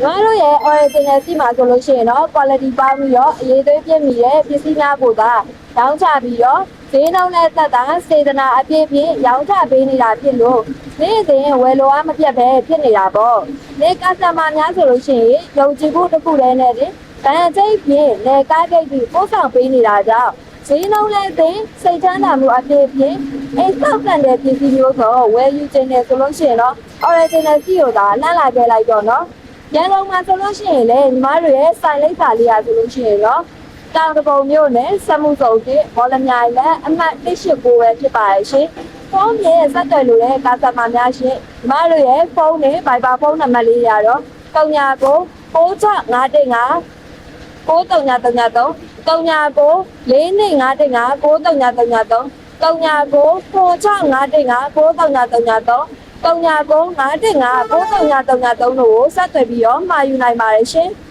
ငါတို့ရဲ့ original စီမှာဆိုလို့ရှိရင်တော့ quality ပေါင်းပြီးတော့အရေးသွေးပြည့်မီတဲ့ပစ္စည်းများကိုသာရောင်းချပြီးတော့ဈေးနှုန်းနဲ့သက်သာစေတနာအပြည့်ဖြင့်ရောင်းချပေးနေတာဖြစ်လို့နေ့စဉ်ဝယ်လိုအားမပြတ်ပဲဖြစ်နေတာပေါ့ဒီကစတမာများဆိုလို့ရှိရင်ယုံကြည်မှုတစ်ခုတည်းနဲ့တင်ဗန်ကျိတ်ဖြင့်လေကားဂိတ်ပြီးပို့ဆောင်ပေးနေတာကြောင့်ဈေးနှုန်းလည်းသိစိတ်ချမ်းသာမှုအပြည့်ဖြင့်အိမ်ဆောက်ကန်တဲ့ပစ္စည်းမျိုးဆိုဝယ်ယူခြင်းနဲ့ဆိုလို့ရှိရင်တော့ original စီကိုသာလှမ်းလာခဲ့လိုက်တော့နော်ရန်ကုန်မှာဆိုလို့ရှိရင်လေညီမတို့ရဲ့ဆိုင်လိပ်စာလေးရဆိုလို့ရှိရင်တော့တောင်တပုံမြို့နယ်စက်မှုစုံကြီးဘောလမြိုင်နဲ့အမှတ်189ပဲဖြစ်ပါရဲ့ရှင်။ဖုန်းရဲ့စက်တယ်လို့လည်းကာစတမာများရှင်ညီမတို့ရဲ့ဖုန်းနဲ့ Viber ဖုန်းနံပါတ်လေးရတော့39 9651 9333 39 4255 9333 39 9651 9333 39 515 9333တို့ကိုဆက်သွယ်ပြီးတော့မှာယူနိုင်ပါတယ်ရှင်။